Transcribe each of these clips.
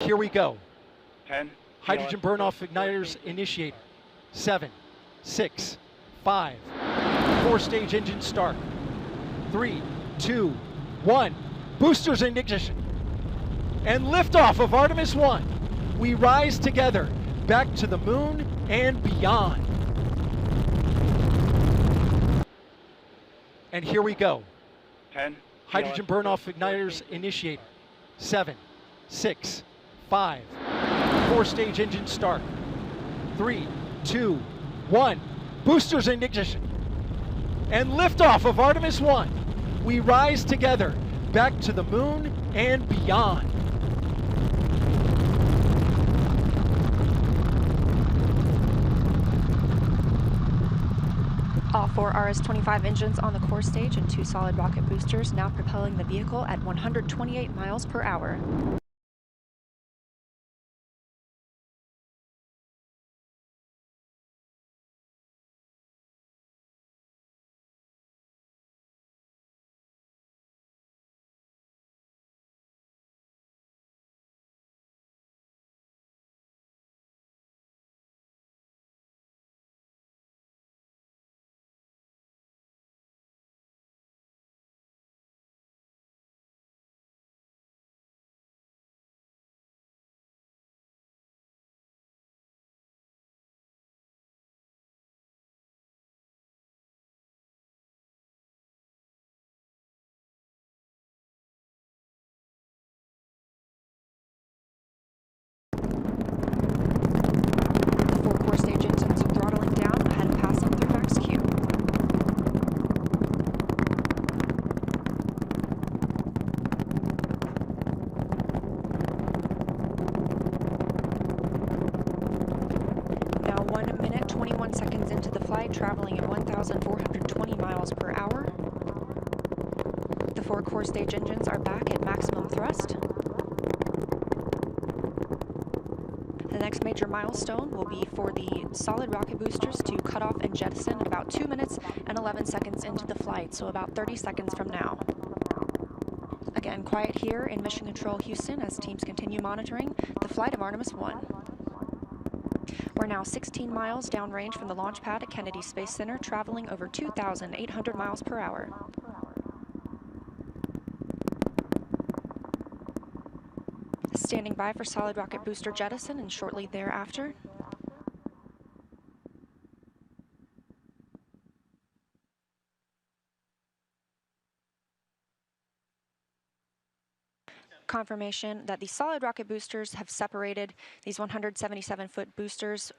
Here we go. 10. Hydrogen burn-off igniters initiated. 7, 6, 5. 4-stage engine start. 3, 2, 1. Boosters in ignition. And liftoff of Artemis 1. We rise together back to the moon and beyond. And here we go. 10. Hydrogen burn-off igniters initiated. 7, 6, 5. 4-stage engine start. 3, 2, 1. Boosters in ignition. And liftoff of Artemis 1. We rise together back to the moon and beyond. All 4 RS-25 engines on the core stage and 2 solid rocket boosters now propelling the vehicle at 128 miles per hour. Seconds into the flight, traveling at 1,420 miles per hour. The 4 core stage engines are back at maximum thrust. The next major milestone will be for the solid rocket boosters to cut off and jettison at about 2 minutes and 11 seconds into the flight, so about 30 seconds from now. Again, quiet here in Mission Control Houston as teams continue monitoring the flight of Artemis 1. We're now 16 miles downrange from the launch pad at Kennedy Space Center, traveling over 2,800 miles per hour. Standing by for solid rocket booster jettison and shortly thereafter. Confirmation that the solid rocket boosters have separated these 177-foot boosters.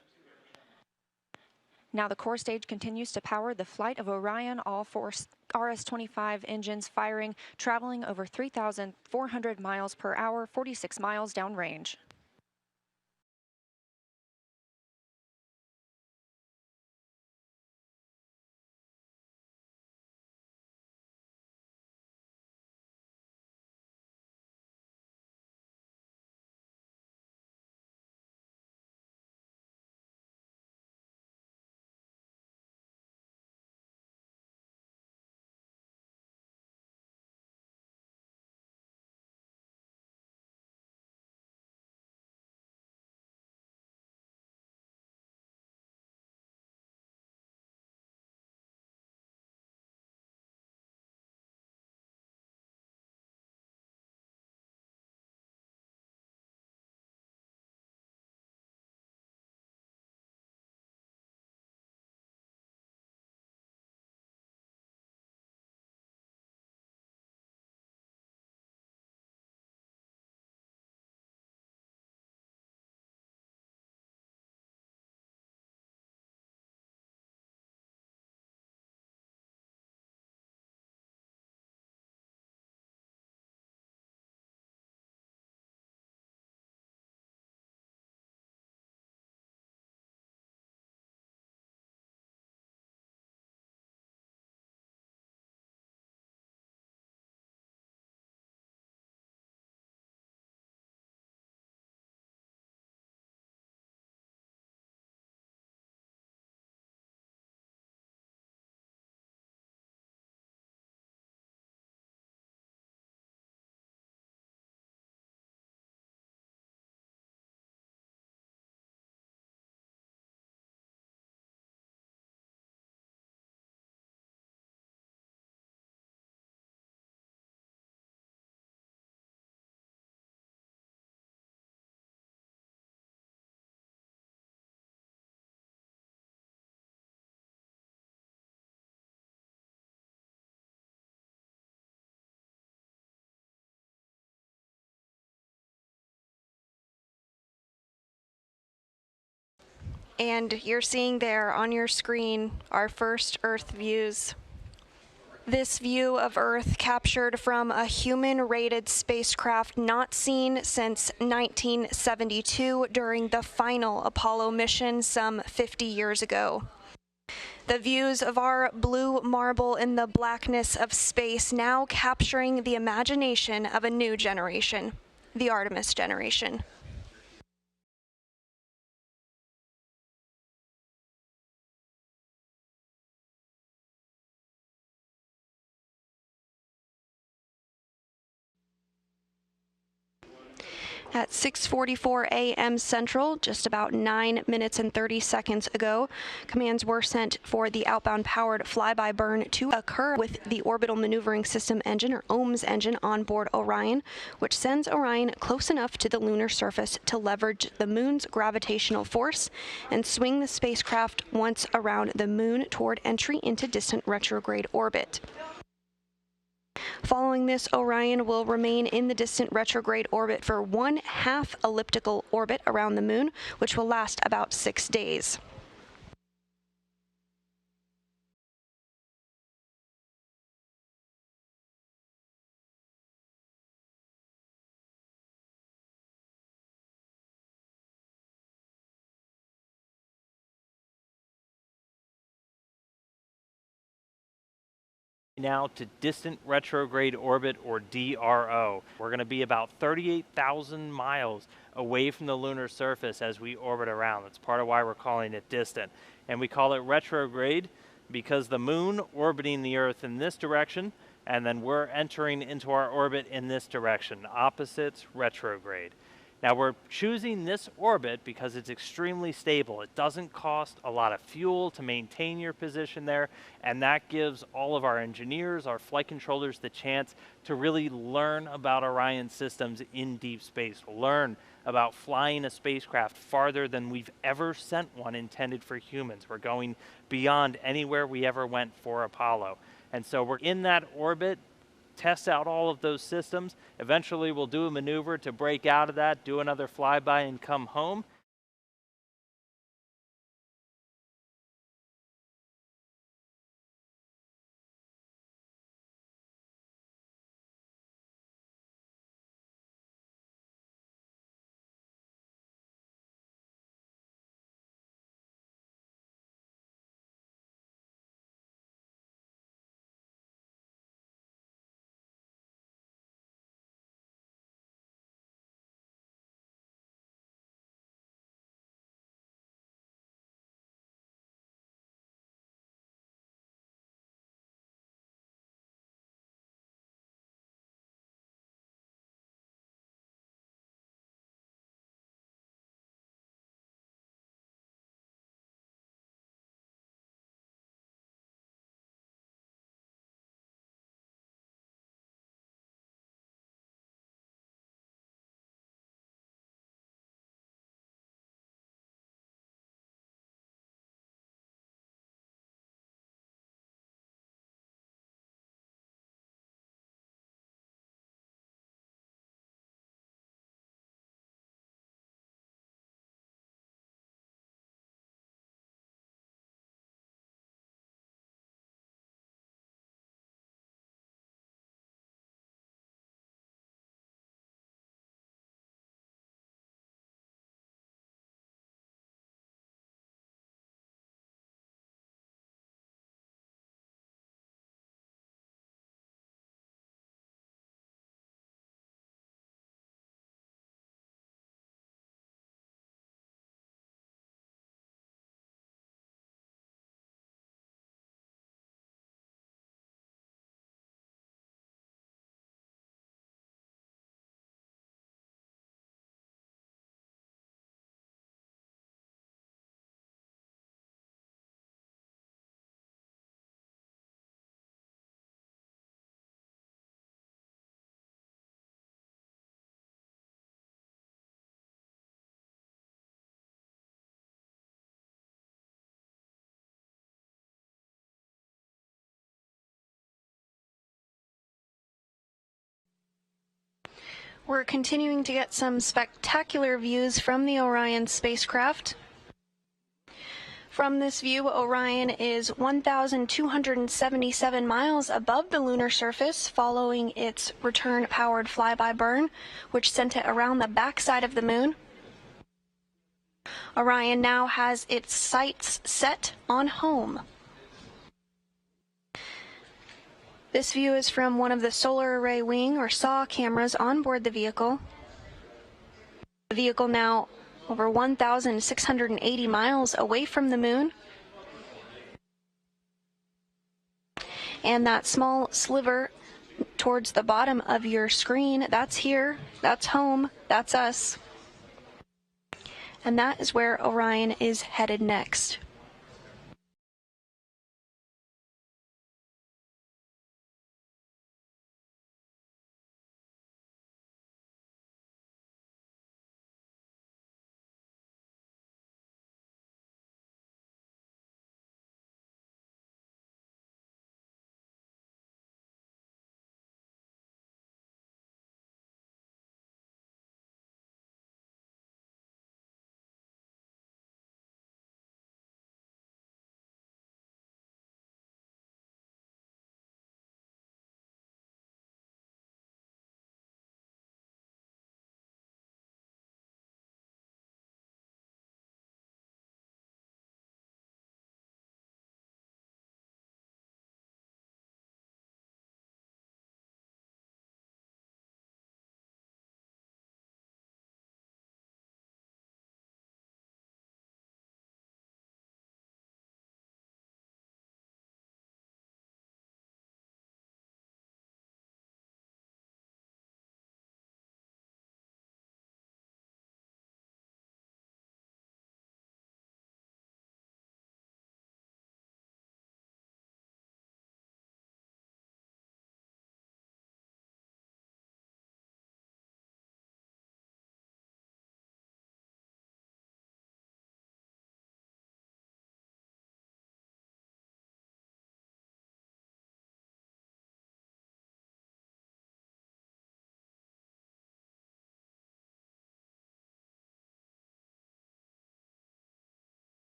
Now the core stage continues to power the flight of Orion, all 4 RS-25 engines firing, traveling over 3,400 miles per hour, 46 miles downrange. And you're seeing there on your screen our first Earth views. This view of Earth captured from a human-rated spacecraft not seen since 1972 during the final Apollo mission some 50 years ago. The views of our blue marble in the blackness of space now capturing the imagination of a new generation, the Artemis generation. At 6:44 a.m. Central, just about 9 minutes and 30 seconds ago, commands were sent for the outbound powered flyby burn to occur with the Orbital Maneuvering System engine, or OMS engine, on board Orion, which sends Orion close enough to the lunar surface to leverage the moon's gravitational force and swing the spacecraft once around the moon toward entry into distant retrograde orbit. Following this, Orion will remain in the distant retrograde orbit for 1/2 elliptical orbit around the moon, which will last about 6 days. Now to distant retrograde orbit, or DRO. We're going to be about 38,000 miles away from the lunar surface as we orbit around. That's part of why we're calling it distant. And we call it retrograde because the moon orbiting the Earth in this direction, and then we're entering into our orbit in this direction. Opposites, retrograde. Now we're choosing this orbit because it's extremely stable. It doesn't cost a lot of fuel to maintain your position there, and that gives all of our engineers, our flight controllers, the chance to really learn about Orion systems in deep space, learn about flying a spacecraft farther than we've ever sent one intended for humans. We're going beyond anywhere we ever went for Apollo. And so we're in that orbit, test out all of those systems. Eventually we'll do a maneuver to break out of that, do another flyby, and come home. We're continuing to get some spectacular views from the Orion spacecraft. From this view, Orion is 1,277 miles above the lunar surface following its return-powered flyby burn, which sent it around the backside of the moon. Orion now has its sights set on home. This view is from one of the solar array wing or SAW cameras on board the vehicle. The vehicle now over 1,680 miles away from the moon. And that small sliver towards the bottom of your screen, that's here, that's home, that's us. And that is where Orion is headed next.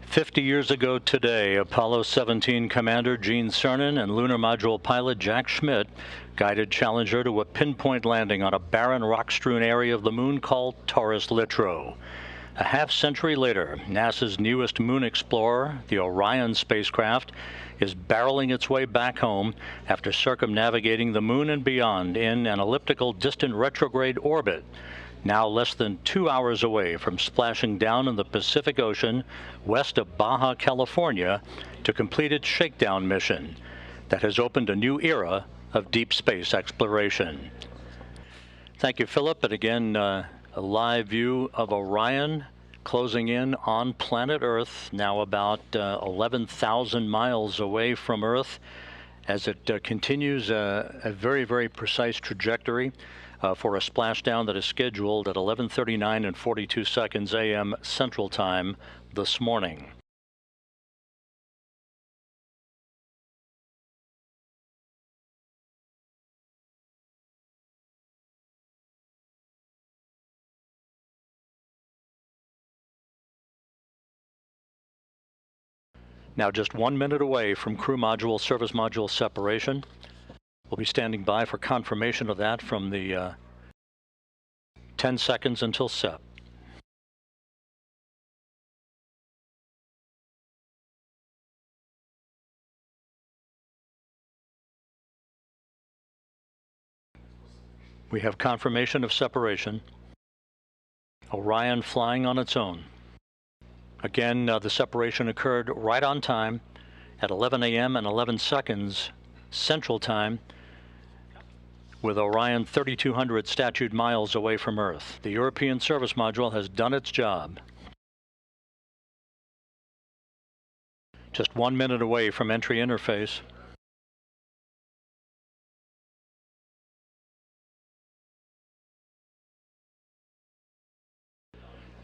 "50 years ago today, Apollo 17 Commander Gene Cernan and Lunar Module pilot Jack Schmitt guided Challenger to a pinpoint landing on a barren rock-strewn area of the moon called Taurus Littrow. A half-century later, NASA's newest moon explorer, the Orion spacecraft, is barreling its way back home after circumnavigating the moon and beyond in an elliptical distant retrograde orbit, now less than 2 hours away from splashing down in the Pacific Ocean west of Baja California to complete its shakedown mission that has opened a new era of deep space exploration." Thank you, Philip. And again, a live view of Orion closing in on planet Earth, now about 11,000 miles away from Earth, as it continues a very, very precise trajectory for a splashdown that is scheduled at 11:39 and 42 seconds a.m. Central Time this morning. Now just 1 minute away from crew module, service module separation. We'll be standing by for confirmation of that from the 10 seconds until SEP. We have confirmation of separation. Orion flying on its own. Again, the separation occurred right on time at 11 a.m. and 11 seconds Central Time, with Orion 3,200 statute miles away from Earth. The European service module has done its job. Just 1 minute away from entry interface.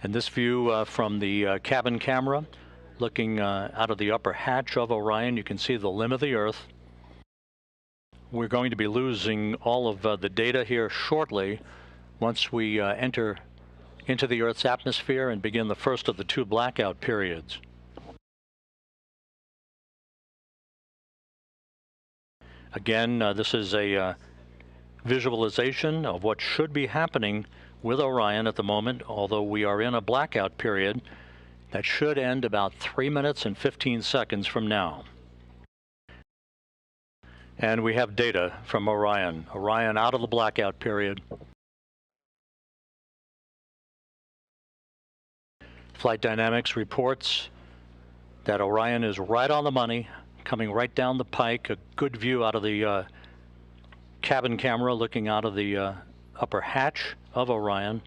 And this view from the cabin camera Looking out of the upper hatch of Orion, you can see the limb of the Earth. We're going to be losing all of the data here shortly once we enter into the Earth's atmosphere and begin the first of the two blackout periods. Again, this is a visualization of what should be happening with Orion at the moment, although we are in a blackout period that should end about 3 minutes and 15 seconds from now. And we have data from Orion. Orion out of the blackout period. Flight Dynamics reports that Orion is right on the money, coming right down the pike. A good view out of the cabin camera looking out of the upper hatch of Orion.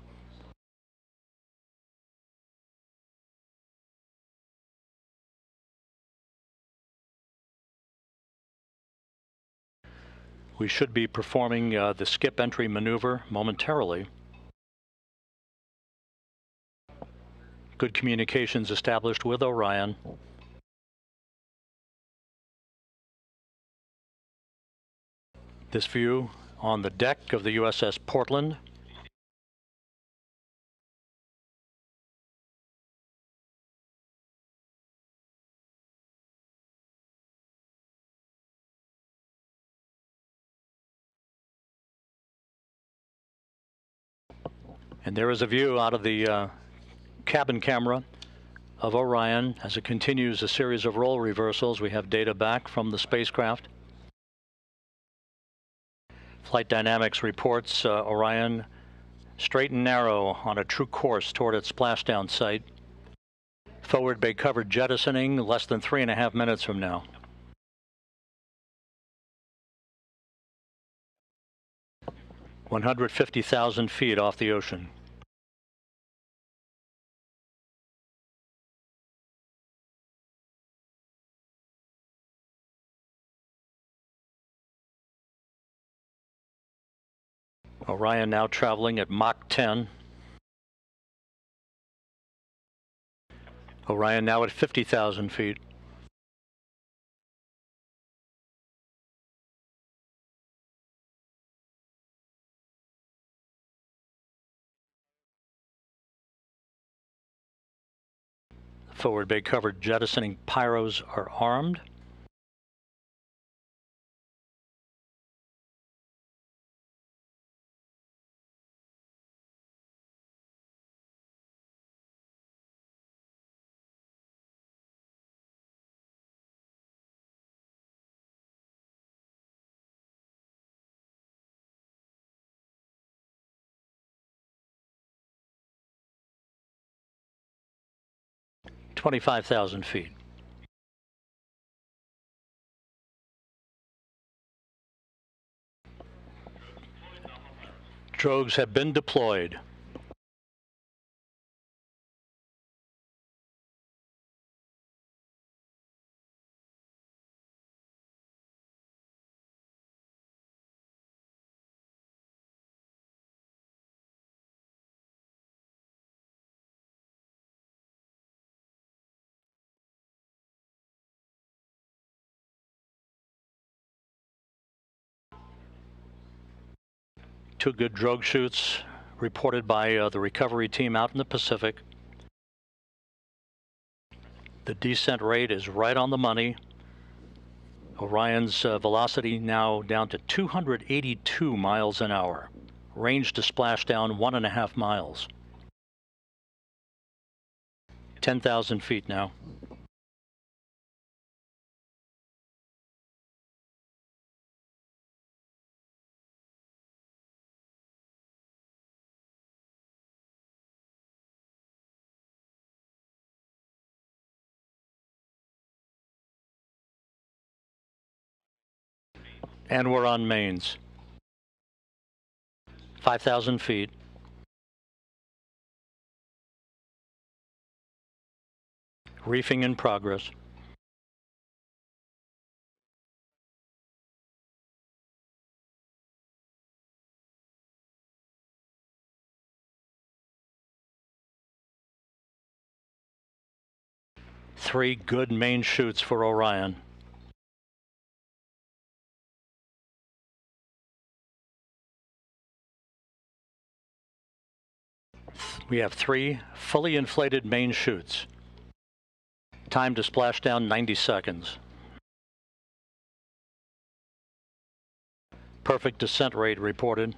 We should be performing the skip entry maneuver momentarily. Good communications established with Orion. This view on the deck of the USS Portland. And there is a view out of the cabin camera of Orion as it continues a series of role reversals. We have data back from the spacecraft. Flight Dynamics reports Orion straight and narrow on a true course toward its splashdown site. Forward bay covered jettisoning less than 3.5 minutes from now. $150,000 feet off the ocean. Orion now traveling at Mach 10. Orion now at 50,000 feet. Forward bay covered jettisoning pyros are armed. $25,000 feet. Drogues have been deployed. Two good drogue shoots reported by the recovery team out in the Pacific. The descent rate is right on the money. Orion's velocity now down to 282 miles an hour. Range to splashdown 1.5 miles. 10,000 feet now. And we're on mains. 5,000 feet. Reefing in progress. 3 good main chutes for Orion. We have 3 fully inflated main chutes. Time to splash down 90 seconds. Perfect descent rate reported.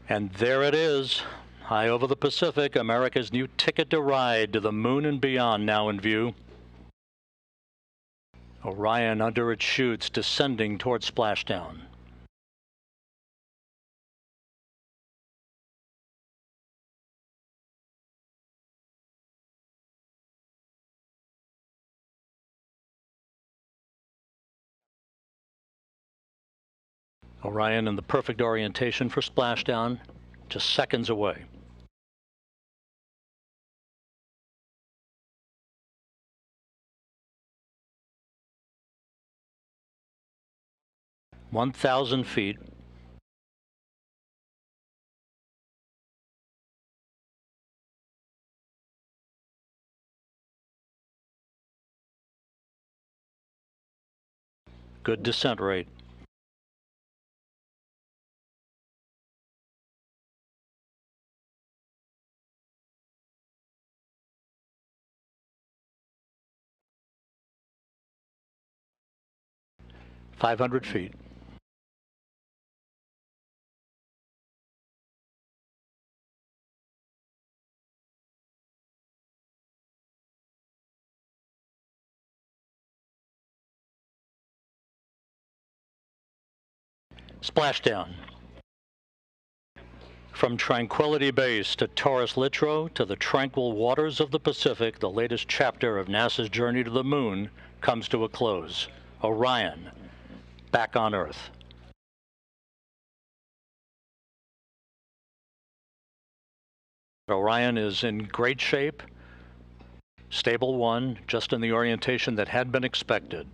And there it is, high over the Pacific, America's new ticket to ride to the moon and beyond now in view. Orion under its chutes descending toward splashdown. Orion in the perfect orientation for splashdown, just seconds away. (1,000 feet). Good descent rate. (500 feet). Splashdown. From Tranquility Base to Taurus Littrow to the tranquil waters of the Pacific, the latest chapter of NASA's journey to the moon comes to a close. Orion, back on Earth. Orion is in great shape, stable 1, just in the orientation that had been expected.